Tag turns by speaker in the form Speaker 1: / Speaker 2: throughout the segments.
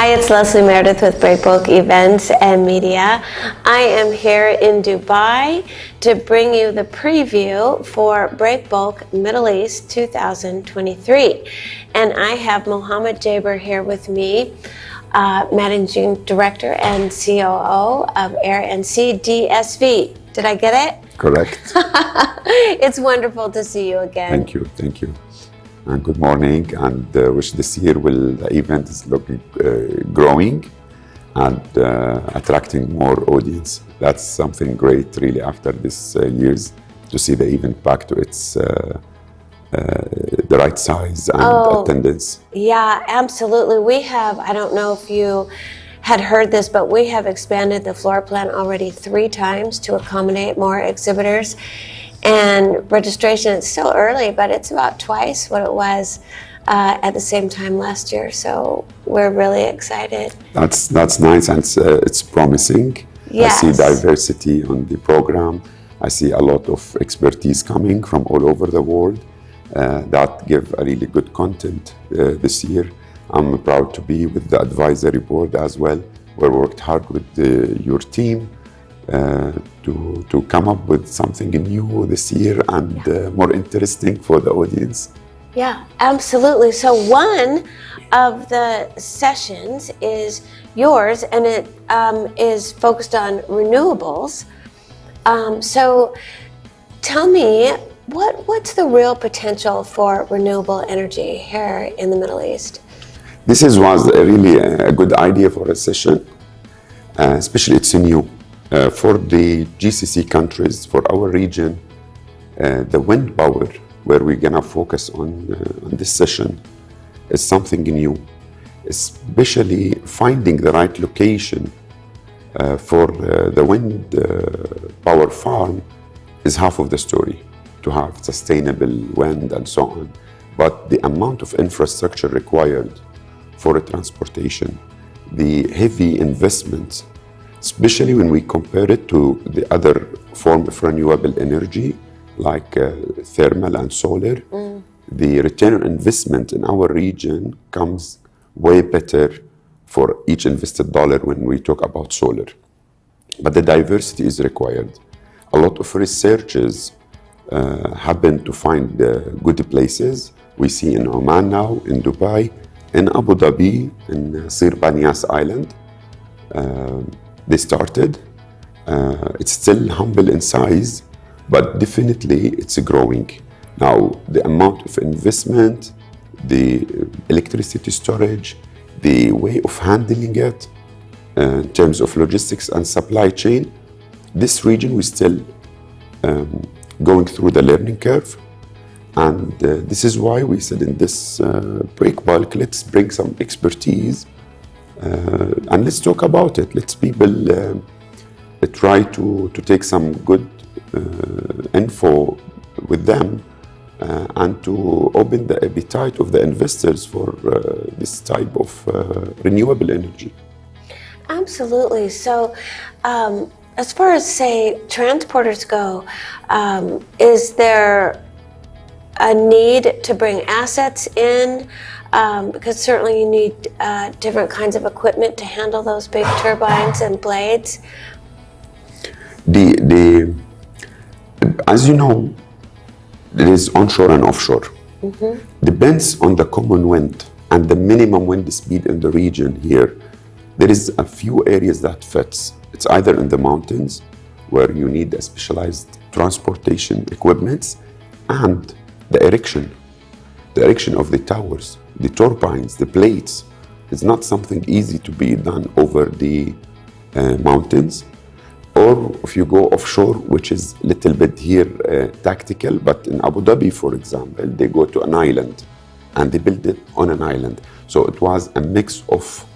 Speaker 1: Hi, it's Leslie Meredith with Breakbulk Events and Media. I am here in Dubai to bring you the preview for Breakbulk Middle East 2023. And I have Mohammad Jaber here with me, Managing Director and COO of Air Sea DSV. Did I get it?
Speaker 2: Correct.
Speaker 1: It's wonderful to see you again.
Speaker 2: Thank you. And good morning, and wish this year the event is looking growing and attracting more audience. That's something great, really, after this years, to see the event back to its the right size and attendance.
Speaker 1: Yeah, absolutely. We have, I don't know if you had heard this, but we have expanded the floor plan already 3 times to accommodate more exhibitors. And registration, it's still early, but it's about twice what it was at the same time last year. So we're really excited.
Speaker 2: That's nice, and it's promising.
Speaker 1: Yes.
Speaker 2: I see diversity on the program. I see a lot of expertise coming from all over the world that give a really good content this year. I'm proud to be with the advisory board as well. We worked hard with your team to come up with something new this year and more interesting for the audience.
Speaker 1: Yeah, absolutely. So one of the sessions is yours, and it is focused on renewables. So tell me, what's the real potential for renewable energy here in the Middle East?
Speaker 2: This was really a good idea for a session, especially it's new. For the GCC countries, for our region, the wind power, where we're gonna focus on this session, is something new. Especially finding the right location for the wind power farm is half of the story, to have sustainable wind and so on. But the amount of infrastructure required for transportation, the heavy investments, especially when we compare it to the other form of renewable energy, like thermal and solar, the return on investment in our region comes way better for each invested dollar when we talk about solar. But the diversity is required. A lot of researchers happen to find good places. We see in Oman now, in Dubai, in Abu Dhabi, in Sir Banias Island. They started. It's still humble in size, but definitely it's growing. Now, the amount of investment, the electricity storage, the way of handling it in terms of logistics and supply chain, this region is still going through the learning curve. And this is why we said in this Breakbulk, let's bring some expertise and let's talk about it. Let's people try to take some good info with them and to open the appetite of the investors for this type of renewable energy.
Speaker 1: Absolutely. So as far as, say, transporters go, is there a need to bring assets in? Because certainly you need different kinds of equipment to handle those big turbines and blades.
Speaker 2: As you know, there is onshore and offshore. Depends on the common wind and the minimum wind speed in the region here. There is a few areas that fits. It's either in the mountains, where you need a specialized transportation equipment, and the erection of the towers, the turbines, the blades. It's not something easy to be done over the mountains. Or if you go offshore, which is a little bit here tactical, but in Abu Dhabi, for example, they go to an island and they build it on an island. So it was a mix of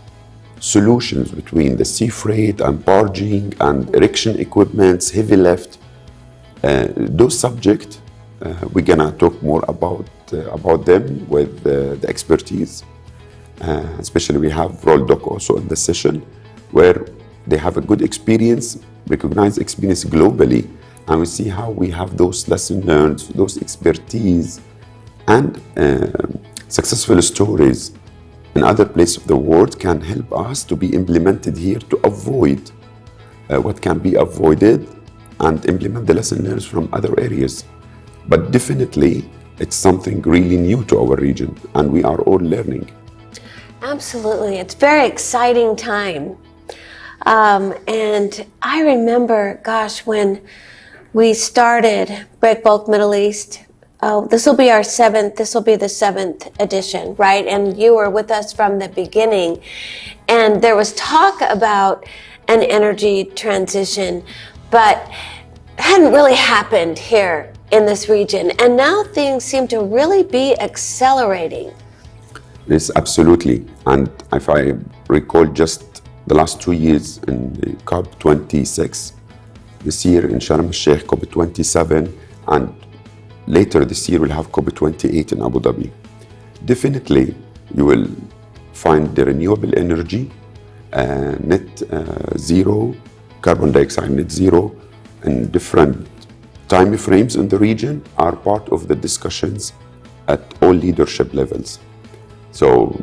Speaker 2: solutions between the sea freight and barging and erection equipments, heavy lift. Those subjects, we're gonna talk more about them with the expertise. Especially we have Rondhuis also in the session, where they have a good experience, recognized experience globally, and we see how we have those lessons learned, those expertise, and successful stories in other places of the world can help us to be implemented here to avoid what can be avoided and implement the lesson learned from other areas. But definitely, it's something really new to our region, and we are all learning.
Speaker 1: Absolutely. It's a very exciting time. And I remember, gosh, when we started Breakbulk Middle East, this will be the seventh edition, right? And you were with us from the beginning. And there was talk about an energy transition, but it hadn't really happened here in this region. And now things seem to really be accelerating.
Speaker 2: Yes, absolutely. And if I recall just the last 2 years in the COP26, this year in Sharm el-Sheikh, COP27, and later this year we'll have COP28 in Abu Dhabi. Definitely, you will find the renewable energy, net zero, carbon dioxide net zero, and different time frames in the region are part of the discussions at all leadership levels. So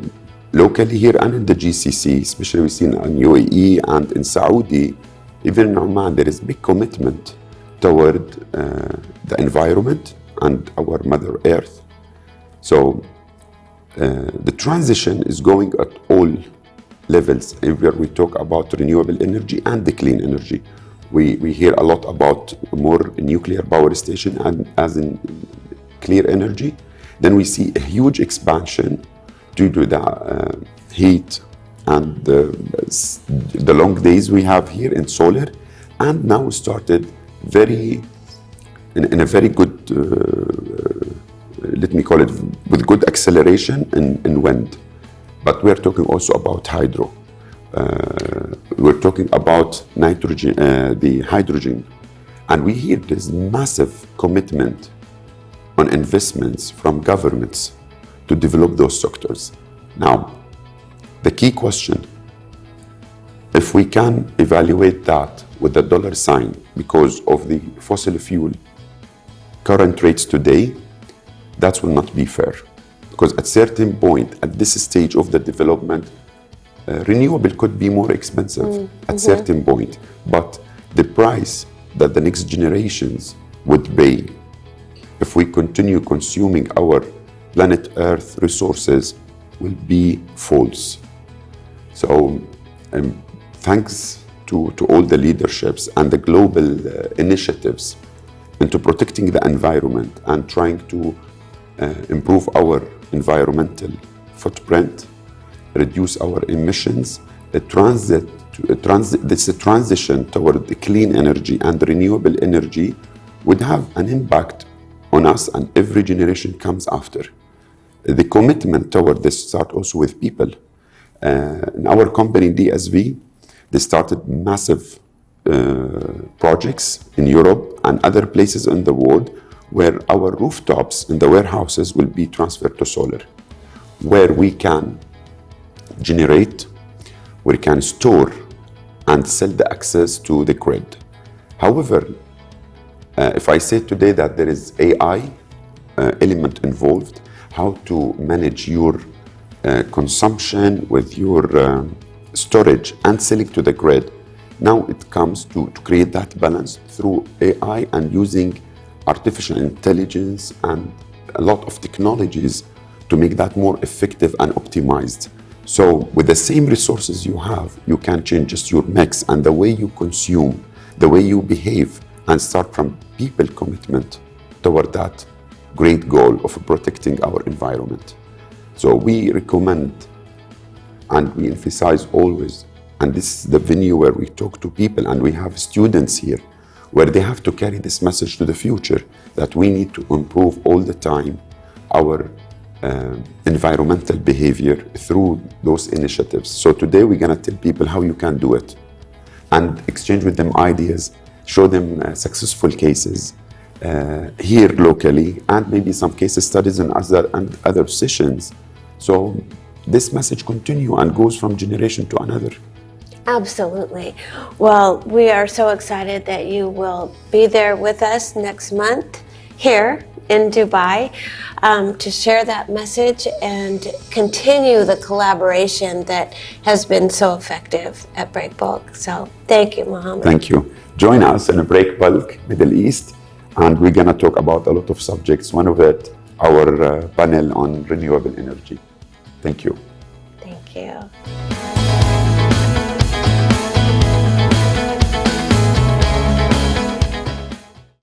Speaker 2: locally here and in the GCC, especially we've seen in UAE and in Saudi, even in Oman, there is big commitment toward the environment and our Mother Earth. So the transition is going at all levels. Where we talk about renewable energy and the clean energy. We hear a lot about more nuclear power station and as in clear energy. Then we see a huge expansion due to the heat and the long days we have here in solar. And now we started in a very good, let me call it, with good acceleration in wind. But we're talking also about hydro. We're talking about nitrogen, the hydrogen. And we hear there's massive commitment on investments from governments to develop those sectors. Now, the key question, if we can evaluate that with the dollar sign because of the fossil fuel current rates today, that will not be fair. Because at certain point, at this stage of the development, renewable could be more expensive at certain point. But the price that the next generations would pay if we continue consuming our planet Earth resources will be false. So thanks to all the leaderships and the global initiatives into protecting the environment and trying to improve our environmental footprint, reduce our emissions, this transition toward the clean energy and renewable energy would have an impact on us and every generation comes after. The commitment toward this start also with people. In our company, DSV, they started massive projects in Europe and other places in the world where our rooftops in the warehouses will be transferred to solar, where we can generate, we can store and sell the access to the grid. However, if I say today that there is AI element involved, how to manage your consumption with your storage and selling to the grid, now it comes to create that balance through AI and using artificial intelligence and a lot of technologies to make that more effective and optimized. So with the same resources you have, you can change just your mix and the way you consume, the way you behave, and start from people commitment toward that great goal of protecting our environment. So we recommend and we emphasize always, and this is the venue where we talk to people and we have students here where they have to carry this message to the future that we need to improve all the time our environmental behavior through those initiatives. So today we're gonna tell people how you can do it and exchange with them ideas, show them successful cases here locally and maybe some case studies and other sessions. So this message continue and goes from generation to another.
Speaker 1: Absolutely. Well, we are so excited that you will be there with us next month here in Dubai to share that message and continue the collaboration that has been so effective at Breakbulk. So thank you, Mohammad.
Speaker 2: Thank you. Join us in Breakbulk Middle East, and we're going to talk about a lot of subjects. One of it, our panel on renewable energy. Thank you.
Speaker 1: Thank you.